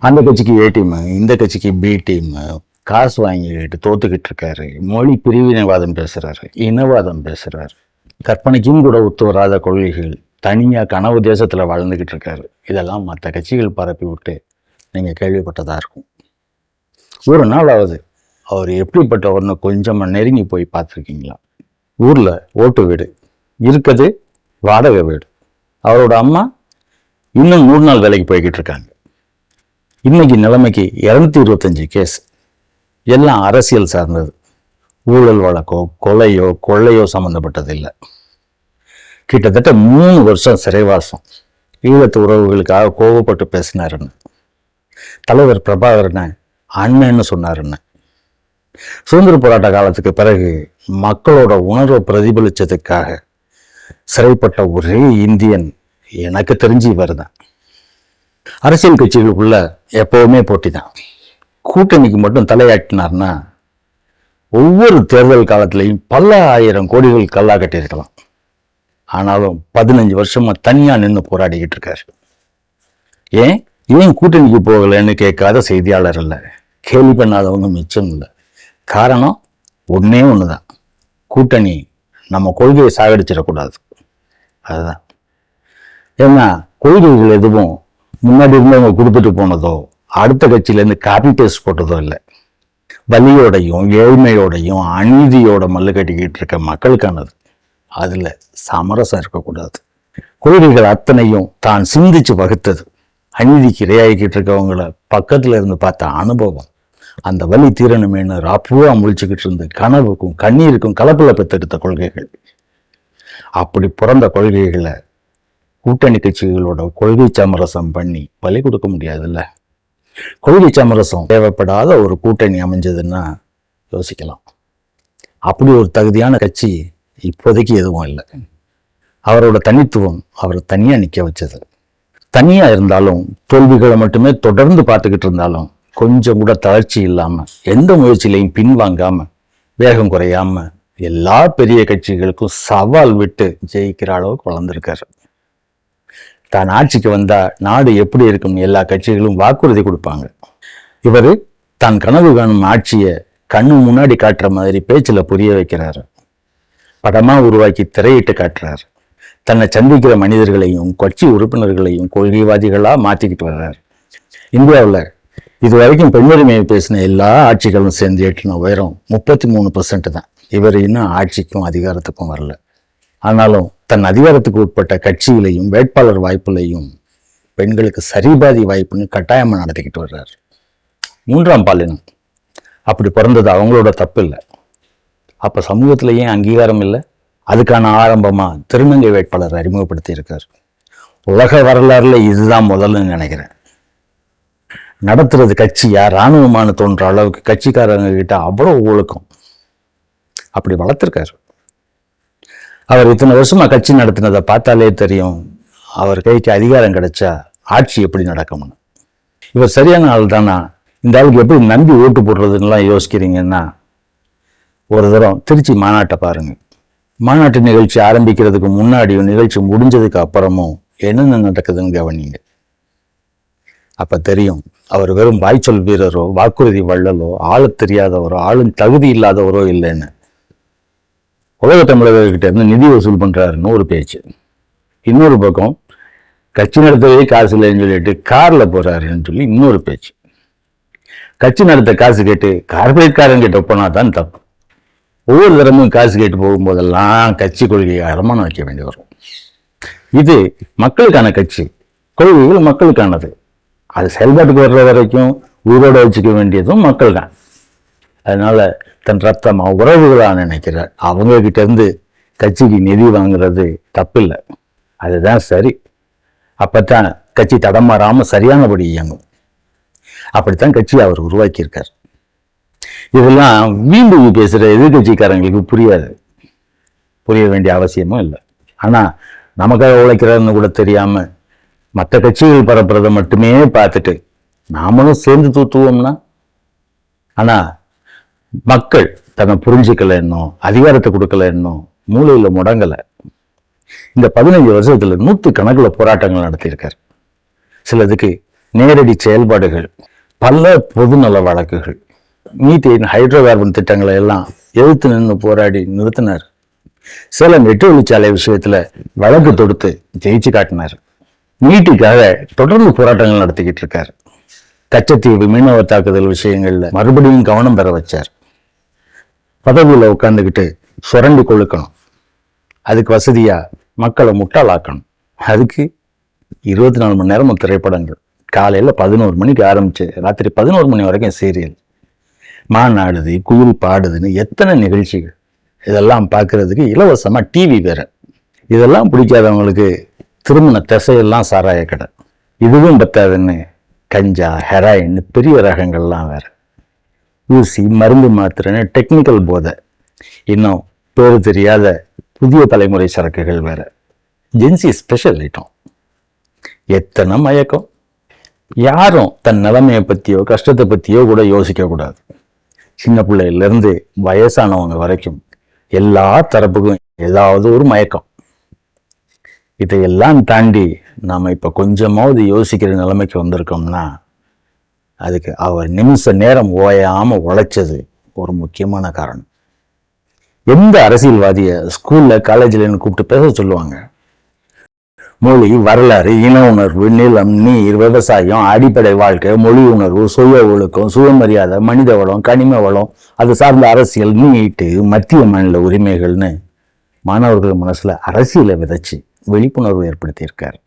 அந்த கட்சிக்கு ஏ டீம், இந்த கட்சிக்கு பி டீம், காசு வாங்கிக்கிட்டு தோத்துக்கிட்டு இருக்காரு, மொழி பிரிவினைவாதம் பேசுறாரு, இனவாதம் பேசுறாரு, கற்பனைக்கும் கூட ஒத்து வராத கொள்கைகள், தனியா கனவு தேசத்துல வாழ்ந்துகிட்டு இருக்காரு. இதெல்லாம் மற்ற கட்சிகள் பரப்பி விட்டு நீங்க கேள்விப்பட்டதா இருக்கும். ஒரு நாளாவது அவர் எப்படிப்பட்டவர்னு கொஞ்சமா நெருங்கி போய் பார்த்துருக்கீங்களா? ஊர்ல ஓட்டு வீடு இருக்குது, வாடகை வீடு. அவரோட அம்மா இன்னும் 100 நாள் வேலைக்கு போய்கிட்டு இருக்காங்க. இன்னைக்கு நிலைமைக்கு 225 கேஸ், எல்லாம் அரசியல் சார்ந்தது. ஊழல் வழக்கோ கொலையோ கொள்ளையோ சம்பந்தப்பட்டது இல்லை. கிட்டத்தட்ட 3 வருஷம் சிறைவாசம். ஈழத்து உறவுகளுக்காக கோபப்பட்டு பேசினாருன்னு, தலைவர் பிரபாகரனை அண்ணன்னு சொன்னாருன்னு. சுதந்திர போராட்ட காலத்துக்கு பிறகு மக்களோட உணர்வை பிரதிபலிச்சதுக்காக சிறைப்பட்ட ஒரே இந்தியன் எனக்கு தெரிஞ்சு இவர் தான். அரசியல் கட்சிகளுக்குள்ள எப்பவுமே போட்டி தான். கூட்டணிக்கு மட்டும் தலையாட்டினார்னா ஒவ்வொரு தேர்தல் காலத்திலையும் பல ஆயிரம் கோடிகள் கல்லா கட்டியிருக்கலாம். ஆனாலும் 15 வருஷமா தனியா நின்று போராடிக்கிட்டு இருக்காரு. ஏன் கூட்டணிக்கு போகலன்னு கேட்காத செய்தியாளர் இல்லை, கேள்வி பண்ணாதவங்க மிச்சம் இல்லை. காரணம் ஒன்னே ஒண்ணுதான், கூட்டணி நம்ம கொள்கையை சாகடிச்சிடக்கூடாது. அதுதான். ஏன்னா கொள்கைகள் எதுவும் முன்னாடி இருந்தவங்க கொடுத்துட்டு போனதோ அடுத்த கட்சியிலேருந்து காப்பி பேஸ்ட் போட்டதோ இல்லை. வலியோடையும் ஏழ்மையோடையும் அநீதியோட மல்லு கட்டிக்கிட்டு இருக்க மக்களுக்கானது. அதுல சமரசம் இருக்கக்கூடாது. கொள்கைகள் அத்தனையும் தான் சிந்திச்சு வகுத்தது. அநீதிக்கு இரையாகிக்கிட்டு இருக்கவங்கள பக்கத்துல இருந்து பார்த்த அனுபவம், அந்த வலி தீரணுமேனு ராப்பூரா முழிச்சுக்கிட்டு இருந்து கனவுக்கும் கண்ணீருக்கும் கலப்பில் பெற்றெடுத்த கொள்கைகள். அப்படி பிறந்த கொள்கைகளை கூட்டணி கட்சிகளோட கொள்கை சமரசம் பண்ணி பலி கொடுக்க முடியாதுல்ல. கொள்கை சமரசம் தேவைப்படாத ஒரு கூட்டணி அமைஞ்சதுன்னா யோசிக்கலாம். அப்படி ஒரு தகுதியான கட்சி இப்போதைக்கு எதுவும் இல்லை. அவரோட தனித்துவம் அவரை தனியா நிக்க வச்சது. தனியா இருந்தாலும் தோல்விகளை மட்டுமே தொடர்ந்து பார்த்துக்கிட்டு இருந்தாலும் கொஞ்சம் கூட தளர்ச்சி இல்லாம, எந்த முயற்சியிலையும் பின்வாங்காம, வேகம் குறையாம எல்லா பெரிய கட்சிகளுக்கும் சவால் விட்டு ஜெயிக்கிற அளவுக்கு வளர்ந்துருக்காரு. தான் ஆட்சிக்கு வந்தா நாடு எப்படி இருக்கும்னு எல்லா கட்சிகளும் வாக்குறுதி கொடுப்பாங்க. இவரு தான் கனவு காணும் ஆட்சியை கண்ணு முன்னாடி காட்டுற மாதிரி பேச்சுல புரிய வைக்கிறாரு. படமா உருவாக்கி திரையிட்டு காட்டுறாரு. தன்னை சந்திக்கிற மனிதர்களையும் கட்சி உறுப்பினர்களையும் கொள்கைவாதிகளா மாற்றிக்கிட்டு வர்றாரு. இந்தியாவில் இதுவரைக்கும் பெண்ணுரிமையை பேசின எல்லா ஆட்சிகளும் சேர்ந்து எட்டின உயரம் 33% தான். இவர் இன்னும் ஆட்சிக்கும் அதிகாரத்துக்கும் வரல. ஆனாலும் தன் அதிகாரத்துக்கு உட்பட்ட கட்சியிலையும் வேட்பாளர் வாய்ப்புலையும் பெண்களுக்கு சரிபாதி வாய்ப்புன்னு கட்டாயமா நடத்திக்கிட்டு வர்றாரு. 3ஆம் பாலினம் அப்படி பிறந்தது அவங்களோட தப்பு இல்லை. அப்ப சமூகத்துல ஏன் அங்கீகாரம் இல்லை? அதுக்கான ஆரம்பமா திருநங்கை வேட்பாளர் அறிமுகப்படுத்தி இருக்காரு. உலக வரலாறுல இதுதான் முதல்ல நினைக்கிறேன். நடத்துறது கட்சியா இராணுவமான தோன்ற அளவுக்கு கட்சிக்காரங்க கிட்ட அவ்வளவு ஒழுக்கம். அப்படி வளர்த்திருக்காரு. அவர் இத்தனை வருஷமா கட்சி நடத்தினதை பார்த்தாலே தெரியும் அவர் கைக்கு அதிகாரம் கிடைச்சா ஆட்சி எப்படி நடக்கும்னு. இவர் சரியான ஆள் தானா, இந்த ஆளுக்கு எப்படி நம்பி ஓட்டு போடுறதுன்னெலாம் யோசிக்கிறீங்கன்னா ஒரு தரம் திருச்சி மாநாட்டை பாருங்க. மாநாட்டு நிகழ்ச்சி ஆரம்பிக்கிறதுக்கு முன்னாடியும் நிகழ்ச்சி முடிஞ்சதுக்கு அப்புறமும் என்னென்ன நடக்குதுன்னு கவனிங்க. அப்ப தெரியும் அவர் வெறும் வாய்ச்சொல் வீரரோ வாக்குறுதி வள்ளலோ ஆள தெரியாதவரோ ஆளும் தகுதி இல்லாதவரோ இல்லைன்னு. உலக தமிழர்கிட்ட இருந்து நிதி வசூல் பண்றாருன்னு ஒரு பேச்சு. இன்னொரு பக்கம் கட்சி நடத்தவே காசு இல்லைன்னு சொல்லிட்டு கார்ல போறாருன்னு சொல்லி இன்னொரு பேச்சு. கட்சி நடத்த காசு கேட்டு கார்பரேட்காரன் கிட்ட போனா தான் தப்பு. ஒவ்வொரு தரமும் காசு கேட்டு போகும்போதெல்லாம் கட்சி கொள்கையை அடமானம் வைக்க வேண்டி வரும். இது மக்களுக்கான கட்சி, கொள்கைகள் மக்களுக்கானது. அது செயல்பாட்டுக்கு வர்ற வரைக்கும் உயிரோட வச்சுக்க வேண்டியதும் மக்கள் தான். அதனால தன் ரத்தமா உறவுகளா நினைக்கிறார் அவங்க கிட்ட இருந்து கட்சிக்கு நிதி வாங்குறது தப்பில்லை, அதுதான் சரி. அப்பத்தான் கட்சி தடமாறாம சரியானபடி இயங்கும். அப்படித்தான் கட்சி அவர் உருவாக்கியிருக்கார். இதெல்லாம் வீம்பு பேசுற எதிர்கட்சிக்காரங்களுக்கு புரியாது, புரிய வேண்டிய அவசியமும் இல்லை. ஆனா நமக்காக உழைக்கிறாருன்னு கூட தெரியாம மற்ற கட்சிகள் பரப்புறதை மட்டுமே பார்த்துட்டு நாமளும் சேர்ந்து தூத்துவோம்னா, ஆனா மக்கள் தன்னை புரிஞ்சுக்கல என்னோ அதிகாரத்தை கொடுக்கல என்னோ மூளையில முடங்கல. இந்த 15 வருஷத்துல 100 கணக்குல போராட்டங்கள் நடத்தியிருக்காரு. சிலதுக்கு நேரடி செயல்பாடுகள், பல பொதுநல வழக்குகள், மீத்தேன் ஹைட்ரோ கார்பன் திட்டங்களை எல்லாம் எதிர்த்து நின்று போராடி நிறுத்தினார். சேலம் 8 வழிச்சாலை விஷயத்துல வழக்கு தொடுத்து ஜெயிச்சு காட்டினார். நீட்டுக்காக தொடர்ந்து போராட்டங்கள் நடத்திக்கிட்டு இருக்காரு. கச்சத்தீவு மீனவர் தாக்குதல் விஷயங்கள்ல மறுபடியும் கவனம் பெற வச்சார். பதவியில உட்கார்ந்துக்கிட்டு சுரண்டி கொழுக்கணும், அதுக்கு வசதியா மக்களை முட்டாளாக்கணும். அதுக்கு 24 மணி நேரமும் திரைப்படங்கள், காலையில 11 மணிக்கு ஆரம்பிச்சு ராத்திரி 11 மணி வரைக்கும் சீரியல், மாநாடுது, குயில் பாடுதுன்னு எத்தனை நிகழ்ச்சிகள். இதெல்லாம் பார்க்கறதுக்கு இலவசமா டிவி வேற. இதெல்லாம் பிடிக்காதவங்களுக்கு திருமண திசையெல்லாம் சாராய கடை. இதுவும் பத்தாதுன்னு கஞ்சா, ஹெராயின், பெரிய ரகங்கள்லாம் வேற. ஊசி, மருந்து மாத்திரைன்னு டெக்னிக்கல் போதை, இன்னும் பேரு தெரியாத புதிய தலைமுறை சரக்குகள் வேற. Gen Z special item. எத்தனை மயக்கம். யாரும் தன் நிலைமையை பத்தியோ கஷ்டத்தை பத்தியோ கூட யோசிக்க கூடாது. சின்ன பிள்ளையில இருந்து வயசானவங்க வரைக்கும் எல்லா தரப்புக்கும் ஏதாவது ஒரு மயக்கம். இதையெல்லாம் தாண்டி நாம இப்ப கொஞ்சமாவது யோசிக்கிற நிலைமைக்கு வந்திருக்கோம்னா அதுக்கு அவர் நிமிஷ நேரம் ஓயாம உழைச்சது ஒரு முக்கியமான காரணம். எந்த அரசியல்வாதிய ஸ்கூல்ல காலேஜ்ல கூப்பிட்டு பேச சொல்லுவாங்க? மொழி, வரலாறு, இன உணர்வு, நிலம், நீர், விவசாயம், அடிப்படை வாழ்க்கை, மொழி உணர்வு, சுய ஒழுக்கம், சுயமரியாதை, மனித வளம், கனிம வளம், அது சார்ந்த அரசியல், நீட்டு, மத்திய மாநில உரிமைகள்னு மாணவர்கள் மனசுல அரசியலை விதைச்சு விழிப்புணர்வு ஏற்படுத்தியிருக்காரு.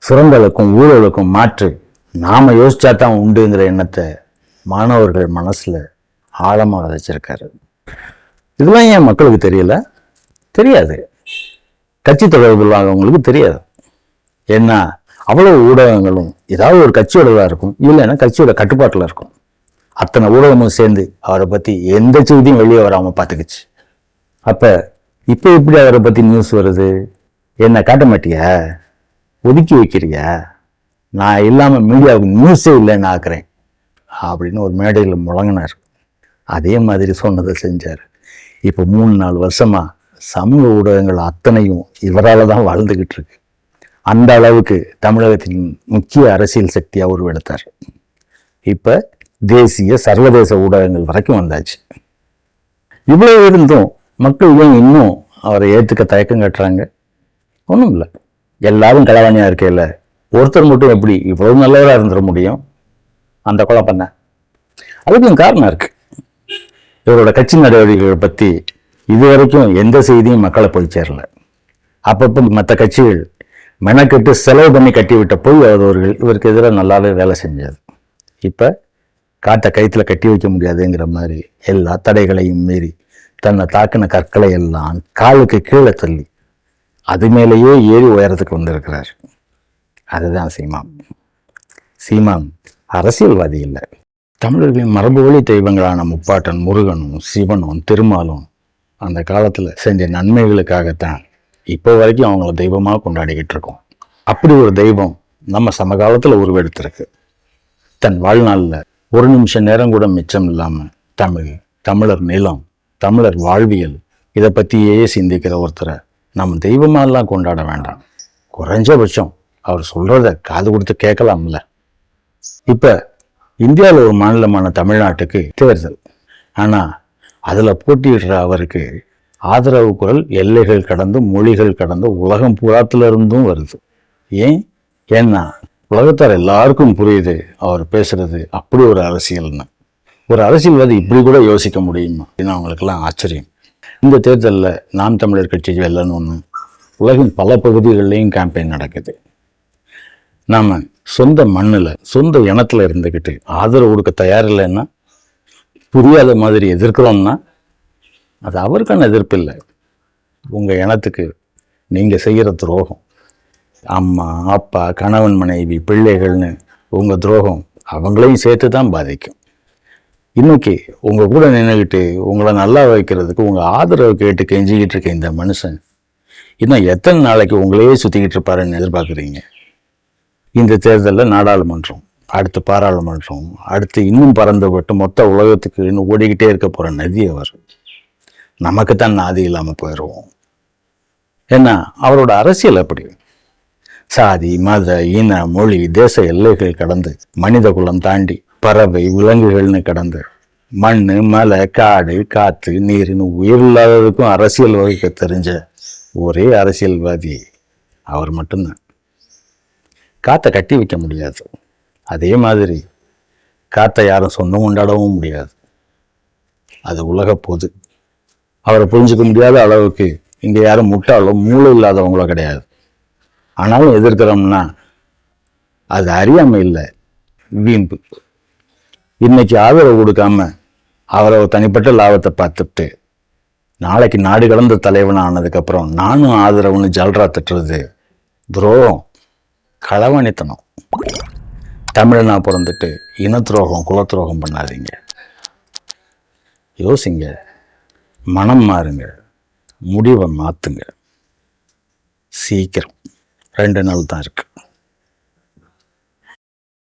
சுரண்டலுக்கும் ஊழலுக்கும் மாற்று நாம யோசிச்சா தான் உண்டுங்கிற எண்ணத்தை மாணவர்கள் மனசுல ஆழமா விதைச்சிருக்காரு. இதெல்லாம் ஏன் மக்களுக்கு தெரியல? தெரியாது. கட்சி தொடர்பு இல்லாதவங்களுக்கு தெரியாது. ஏன்னா அவ்வளவு ஊடகங்களும் ஏதாவது ஒரு கட்சியோடதான் இருக்கும், இல்லைன்னா கட்சியோட கட்டுப்பாட்டில் இருக்கும். அத்தனை ஊடகமும் சேர்ந்து அவரை பத்தி எந்த செய்தியும் வெளியே வராம பார்த்துக்குச்சு. அப்ப இப்ப எப்படி அவரை பத்தி நியூஸ் வருது? என்ன காட்ட மாட்டியா? ஒதுக்கி வைக்கிறியா? நான் இல்லாம மீடியாவுக்கு நியூஸே இல்லைன்னு ஆக்குறேன் அப்படின்னு ஒரு மேடையில் முழங்கினார். அதே மாதிரி சொன்னதை செஞ்சார். இப்போ 3-4 வருஷமா சமூக ஊடகங்கள் அத்தனையும் இவரால் தான் வாழ்ந்துகிட்டு இருக்கு. அந்த அளவுக்கு தமிழகத்தின் முக்கிய அரசியல் சக்தியா உருவெடுத்தார். இப்ப தேசிய சர்வதேச ஊடகங்கள் வரைக்கும் வந்தாச்சு. இவ்வளவு இருந்தும் மக்கள் ஏன் இன்னும் அவரை ஏத்துக்க தயக்கம் கட்டுறாங்க? ஒன்றும் இல்லை. எல்லாரும் களவாணியா இருக்கையில ஒருத்தர் மட்டும் எப்படி இவ்வளவு நல்லவராக இருந்துட முடியும்? அந்த கொலை பண்ண அதுக்கும் காரணம் இருக்கு. இவரோட கட்சி நடவடிக்கைகளை பத்தி இதுவரைக்கும் எந்த செய்தியும் மக்களை போய் சேரல. அப்பப்போ மற்ற கட்சிகள் மெனக்கெட்டு செலவு பண்ணி கட்டி விட்ட போய் அவர்கள் இவருக்கு எதிராக நல்லாவே வேலை செஞ்சது. இப்ப காட்டை கயிற்றுல கட்டி வைக்க முடியாதுங்கிற மாதிரி எல்லா தடைகளையும் மீறி தன்னை தாக்கின கற்களை எல்லாம் காலுக்கு கீழே தள்ளி அது மேலேயே ஏறி உயரத்துக்கு வந்திருக்கிறார். அதுதான் சீமான். சீமான் அரசியல்வாதி இல்லை. தமிழர்களின் மரபு வழி தெய்வங்களான முப்பாட்டன் முருகனும் சிவனும் திருமாலும் அந்த காலத்துல செஞ்ச நன்மைகளுக்காகத்தான் இப்போ வரைக்கும் அவங்கள தெய்வமாக கொண்டாடிக்கிட்டு இருக்கோம். அப்படி ஒரு தெய்வம் நம்ம சமகாலத்துல உருவெடுத்திருக்கு. தன் வாழ்நாளில் ஒரு நிமிஷ நேரம் கூட மிச்சம் இல்லாம தமிழர் நிலம், தமிழர் வாழ்வியல் இதை பத்தியே சிந்திக்கிற ஒருத்தரை நம்ம தெய்வமாலாம் கொண்டாட வேண்டாம். குறைஞ்சபட்சம் அவர் சொல்றத காது கொடுத்து கேட்கலாம்ல. இப்ப இந்தியாவில் ஒரு மாநிலமான தமிழ்நாட்டுக்கு தேர்தல். ஆனா அதுல போட்டியிடுற அவருக்கு ஆதரவு குரல் எல்லைகள் கடந்து மொழிகள் கடந்து உலகம் புறாத்துல இருந்தும் வருது. ஏன்னா உலகத்தார் எல்லாருக்கும் புரியுது அவர் பேசுறது அப்படி ஒரு அரசியல்னு. ஒரு அரசியல்வாதி இப்படி கூட யோசிக்க முடியுமா அப்படின்னு அவங்களுக்கெல்லாம் ஆச்சரியம். இந்த தேர்தலில் நாம் தமிழர் கட்சி வெல்லணும்னு உலகின் பல பகுதிகளிலையும் கேம்பெயின் நடக்குது. நாம சொந்த மண்ணில் சொந்த இனத்துல இருந்துக்கிட்டு ஆதரவு கொடுக்க தயாரில்லைன்னா, புரியாத மாதிரி எதிர்க்கிறோம்னா அது அவருக்கான எதிர்ப்பு இல்லை, உங்க இனத்துக்கு நீங்க செய்கிற துரோகம். அம்மா அப்பா கணவன் மனைவி பிள்ளைகள்னு உங்க துரோகம் அவங்களையும் சேர்த்து தான் பாதிக்கும். இன்னைக்கு உங்க கூட நின்றுக்கிட்டு உங்களை நல்லா வைக்கிறதுக்கு உங்க ஆதரவு கேட்டு கெஞ்சிக்கிட்டு இருக்க இந்த மனுஷன் இன்னும் எத்தனை நாளைக்கு உங்களையே சுத்திக்கிட்டு இருப்பாருன்னு எதிர்பார்க்குறீங்க? இந்த தேர்தலில் நாடாளுமன்றம், அடுத்து பாராளுமன்றம், அடுத்து இன்னும் பறந்துபட்டு மொத்த உலகத்துக்கு இன்னும் ஓடிக்கிட்டே இருக்க போற நதி அவர். நமக்குத்தான் நாதி இல்லாம போயிடுவோம். ஏன்னா அவரோட அரசியல் அப்படி. சாதி மத இன மொழி தேச எல்லைகள் கடந்து மனித குலம் தாண்டி பறவை விலங்குகள்னு கடந்து மண் மலை காடு காத்து நீர்னு உயிர் இல்லாததுக்கும் அரசியல் வகுக்க தெரிஞ்ச ஒரே அரசியல்வாதி அவர் மட்டும்தான். காத்தை கட்டி வைக்க முடியாது, அதே மாதிரி காத்தை யாரும் சொந்தம் கொண்டாடவும் முடியாது. அது உலக பொது. அவரை புரிஞ்சுக்க முடியாத அளவுக்கு இங்க யாரும் முட்டாளோ மூளை இல்லாதவங்களோ கிடையாது. ஆனாலும் எதிர்க்கிறோம்னா அது அறியாமை இல்லை, வீம்பு. இன்னைக்கு ஆதரவு கொடுக்காம அவரை தனிப்பட்ட லாபத்தை பார்த்துட்டு நாளைக்கு நாடு கடந்த தலைவன் ஆனதுக்கு அப்புறம் நானும் ஆதரவுன்னு ஜல்ரா திட்டுறது துரோகம், களவணித்தனம். தமிழனா பிறந்துட்டு இன துரோகம் குல துரோகம் பண்ணாதீங்க. யோசிங்க, மனம் மாறுங்க, முடிவை மாத்துங்க. சீக்கிரம் 2 நாள் தான் இருக்கு.